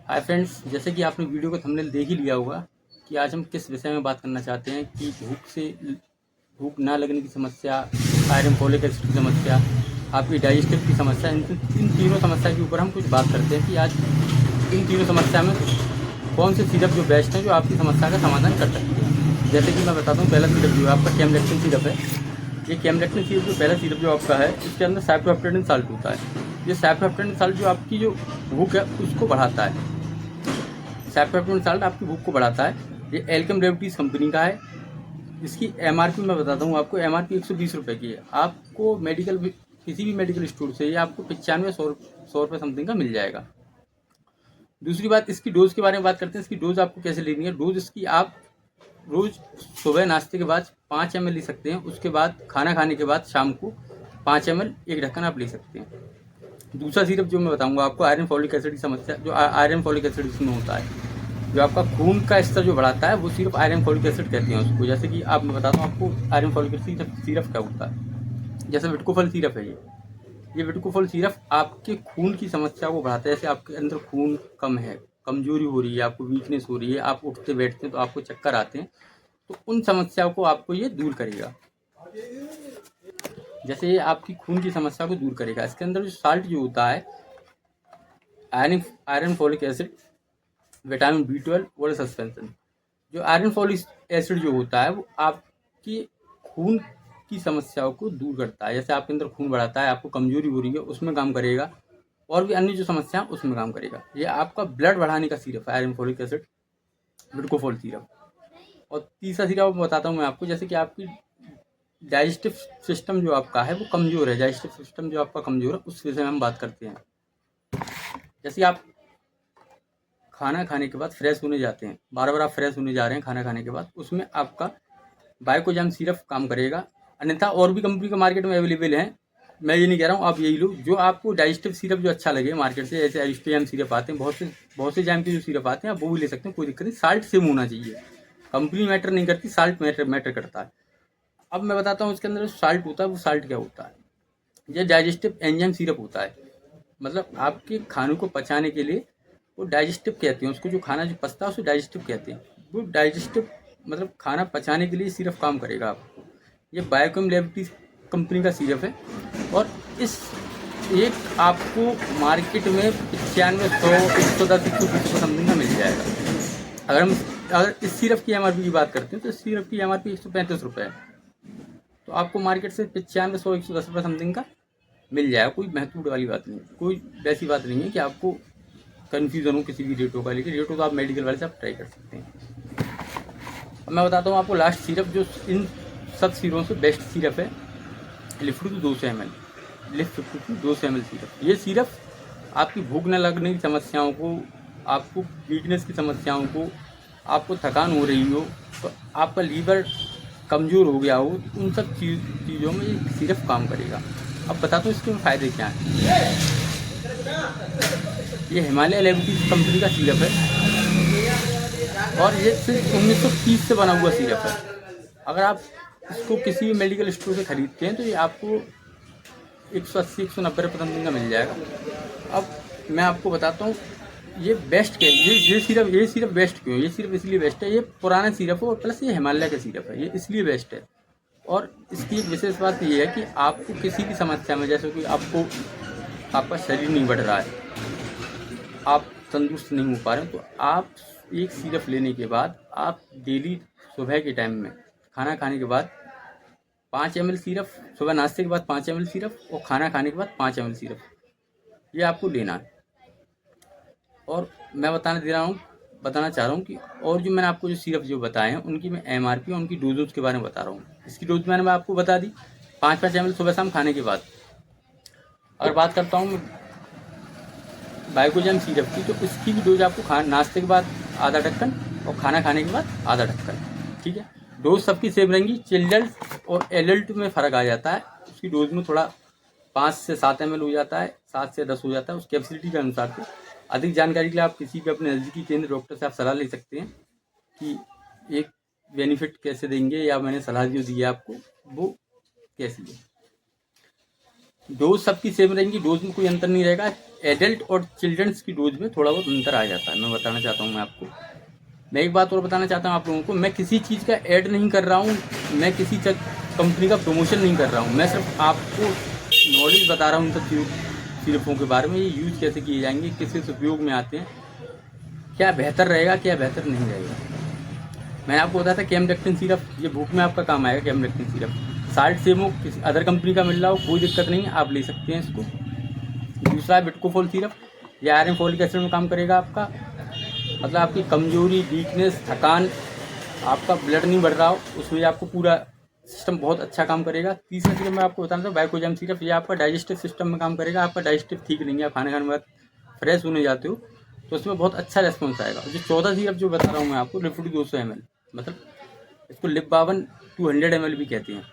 Hi friends, जैसे कि आपने वीडियो को थंबनेल देख ही लिया होगा कि आज हम किस विषय में बात करना चाहते हैं कि भूख ना लगने की समस्या, आयरन फॉलिक एसिड की समस्या, आपकी डाइजेस्टिव की समस्या, इन तीनों समस्या के ऊपर हम कुछ बात करते हैं कि आज इन तीनों समस्या में कौन से सिरप जो बेस्ट है जो आपकी समस्या का समाधान कर सकते हैं। जैसे कि मैं बताता हूँ, पहला सिरप जो है आपका कैमलेक्टिन सिरप है। ये कैमलेक्टिन सिरप जो पहला सिरप जो आपका है, इसके अंदर साइप्रोहेप्टेडिन साल्ट होता है। ये साइप्रोहेप्टेडिन साल्ट जो आपकी जो भूख है उसको बढ़ाता है। साइप्रोहेप्टेडिन साल्ट आपकी भूख को बढ़ाता है। ये एल्केम डेवटीज कंपनी का है। इसकी एमआरपी मैं बताता हूँ आपको, एमआरपी 120 रुपये की है। आपको किसी भी मेडिकल स्टोर से ये आपको 95-100 रुपये समथिंग का मिल जाएगा। दूसरी बात, इसकी डोज के बारे में बात करते हैं। इसकी डोज आपको कैसे लेनी है। डोज इसकी आप रोज सुबह नाश्ते के बाद 5 ml ले सकते हैं। उसके बाद खाना खाने के बाद शाम को 5 ml एक ढक्कन आप ले सकते हैं। दूसरा सिरप जो मैं बताऊंगा आपको, आयरन फॉलिक एसिड की समस्या, जो आयरन फॉलिक एसिड इसमें होता है, जो आपका खून का स्तर जो बढ़ाता है, वो सिर्फ आयरन फॉलिक एसिड कहते हैं उसको। जैसे कि आप, मैं बताता हूँ आपको आयरन फॉलिक एसिड सिरप क्या होता है। जैसे विटकोफल सिरप है, ये विटकोफल सिरप आपके खून की समस्या को बढ़ाता है। जैसे आपके अंदर खून कम है, कमजोरी हो रही है, आपको वीकनेस हो रही है, आप उठते बैठते हैं तो आपको चक्कर आते हैं, तो उन समस्याओं को आपको ये दूर करेगा। जैसे ये आपकी खून की समस्या को दूर करेगा। इसके अंदर जो साल्ट जो होता है, iron folic acid, vitamin B12 और सस्पेंशन। जो आयरन फॉलिक एसिड जो होता है वो आपकी खून की समस्याओं को दूर करता है। जैसे आपके अंदर खून बढ़ाता है, आपको कमजोरी हो रही है उसमें काम करेगा, और भी अन्य जो समस्या है उसमें काम करेगा। ये आपका ब्लड बढ़ाने का सिरप है, आयरन फॉलिक एसिड विटकोफोल सिरप। और तीसरा सिरप बताता हूँ मैं आपको। जैसे कि आपकी डाइजेस्टिव सिस्टम जो आपका है वो कमज़ोर है, डाइजेस्टिव सिस्टम जो आपका कमज़ोर है, उस विषय में हम बात करते हैं। जैसे आप खाना खाने के बाद फ्रेश होने जाते हैं, बार बार आप फ्रेश होने जा रहे हैं खाना खाने के बाद, उसमें आपका बाइकोजाम सिरप काम करेगा। अन्यथा और भी कंपनी का मार्केट में अवेलेबल है, मैं ये नहीं कह रहा हूँ आप यही लो। जो आपको डाइजेस्टिव सिरप जो अच्छा लगे मार्केट से, जैसे एरिस्टोजैम सिरप आते हैं, बहुत से जैम के जो सिरप आते हैं आप वो भी ले सकते हैं, कोई दिक्कत नहीं। साल्ट सेम होना चाहिए, कंपनी मैटर नहीं करती, साल्ट मैटर करता है। अब मैं बताता हूँ इसके अंदर जो साल्ट होता है वो साल्ट क्या होता है। ये डाइजेस्टिव एंजाइम सिरप होता है, मतलब आपके खानों को पचाने के लिए, वो डाइजेस्टिव कहते हैं उसको। जो खाना जो पचता है उसे डाइजेस्टिव कहते हैं। वो डाइजेस्टिव मतलब खाना पचाने के लिए सिर्फ काम करेगा आपको। ये बायोकेम लेबोरेटरीज कंपनी का सिरप है, और इस एक आपको मार्केट में 95, 100, 110, 120 समथिंग का मिल जाएगा। अगर इस सिरप की एमआरपी की बात करते हैं तो इस सिरप की एमआरपी 135 रुपये है। तो आपको मार्केट से 95, 100, 110 रुपये समथिंग का मिल जाएगा। कोई महत्वपूर्ण वाली बात नहीं, कोई वैसी बात नहीं है कि आपको कन्फ्यूज़न हो किसी भी रेटों का। लेकिन रेटों तो आप मेडिकल वाले से आप ट्राई कर सकते हैं। अब मैं बताता हूँ आपको लास्ट सिरप, जो इन सब सिरों से बेस्ट सिरप है, lift 200 ml, lift 200 ml syrup. ये सिरप आपकी भूख न लगने की समस्याओं को, आपको वीकनेस की समस्याओं को, आपको थकान हो रही हो, तो आपका लीवर कमज़ोर हो गया हो, उन सब चीज़ों में ये सिरप काम करेगा। अब बताता हूँ इसके फ़ायदे क्या हैं। ये हिमालय लेबोरेटरीज कंपनी का सिरप है, और ये सिर्फ 1930 से बना हुआ सिरप है। अगर आप इसको किसी भी मेडिकल स्टोर से खरीदते हैं तो ये आपको 180, 190 रुपये समथिंग का मिल जाएगा। अब मैं आपको बताता हूँ ये बेस्ट क्या है। ये सिरप बेस्ट क्यों है। ये सिरप इसलिए बेस्ट है, ये पुराना सिरप है और प्लस ये हिमालय का सिरप है, ये इसलिए बेस्ट है। और इसकी एक विशेष बात ये है कि आपको किसी भी समस्या में, जैसे कि आपका शरीर नहीं बढ़ रहा है, आप तंदुरुस्त नहीं हो पा रहे हैं, तो आप एक सिरप लेने के बाद आप डेली सुबह के टाइम में खाना खाने के बाद 5 ml सिरप, सुबह नाश्ते के बाद 5 ml सिरप, और खाना खाने के बाद 5 ml सिरप, ये आपको लेना है। और मैं बताना चाह रहा हूँ कि और जो मैंने आपको जो सिरप जो बताए हैं उनकी मैं एमआरपी और उनकी डोजेज के बारे में बता रहा हूँ। इसकी डोज मैं आपको बता दी, 5-5 ml सुबह शाम खाने के बाद। अगर बात करता हूँ बाइकोजन सिरप की, तो इसकी भी डोज आपको नाश्ते के बाद आधा ढक्कन और खाना खाने के बाद आधा ढक्कन, ठीक है। डोज सबकी सेम रहेंगी। चिल्ड्रन और एडल्ट में फ़र्क आ जाता है, उसकी डोज में थोड़ा 5 से 7 ml हो जाता है, 7 से 10 हो जाता है, उस कैपेसिटी के अनुसार से। अधिक जानकारी के लिए आप किसी भी अपने नज़दीकी केंद्र डॉक्टर से आप सलाह ले सकते हैं कि एक बेनिफिट कैसे देंगे, या मैंने सलाह जो दी है आपको वो कैसी है। डोज सबकी सेम रहेंगी, डोज में कोई अंतर नहीं रहेगा। एडल्ट और चिल्ड्रंस की डोज में थोड़ा बहुत अंतर आ जाता है, मैं बताना चाहता हूँ मैं आपको। मैं एक बात और बताना चाहता हूँ आप लोगों को, मैं किसी चीज़ का ऐड नहीं कर रहा हूँ, मैं किसी कंपनी का प्रमोशन नहीं कर रहा हूँ, मैं सिर्फ आपको नॉलेज बता रहा हूँ इन सब सिरपों के बारे में, ये यूज़ कैसे किए जाएंगे, किस किस उपयोग में आते हैं, क्या बेहतर रहेगा क्या बेहतर नहीं रहेगा। मैंने आपको बताया था कैमडेक्टिन सिरप, ये भूख में आपका काम आएगा। कैमडेक्टिन सिरप साल्ट सेम हो, किसी अदर कंपनी का मिल रहा हो, कोई दिक्कत नहीं है, आप ले सकते हैं इसको। दूसरा है विटकोफोल सिरप, ये आयरन फॉलिक एसिड में काम करेगा आपका, मतलब आपकी कमजोरी, वीकनेस, थकान, आपका ब्लड नहीं बढ़ रहा हो, उसमें आपको पूरा सिस्टम बहुत अच्छा काम करेगा। तीसरा सिरप मैं आपको बताना था बाइकोजाम सिरप, ये आपका डाइजेस्टिव सिस्टम में काम करेगा। आपका डाइजेस्टिव ठीक नहीं है, खाने खाने के बाद फ्रेश होने जाते हो तो उसमें बहुत अच्छा रेस्पॉन्स आएगा। जो चौथा सिरप जो बता रहा हूँ मैं आपको, लिफ्टी 200 ml, मतलब इसको लिपबावन 200 ml भी कहते हैं।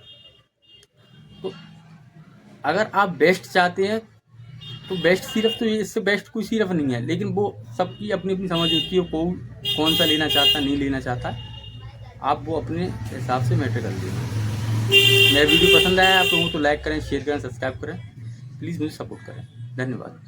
तो अगर आप बेस्ट चाहते हैं तो बेस्ट सिरप तो ये, इससे बेस्ट कोई सिरप नहीं है, लेकिन वो सबकी अपनी अपनी समझ होती है, कौन सा लेना चाहता नहीं लेना चाहता, आप वो अपने हिसाब से मैटर कर लीजिए। मेरा वीडियो पसंद आया आप लोगों को तो लाइक करें, शेयर करें, सब्सक्राइब करें, प्लीज़ मुझे सपोर्ट करें। धन्यवाद।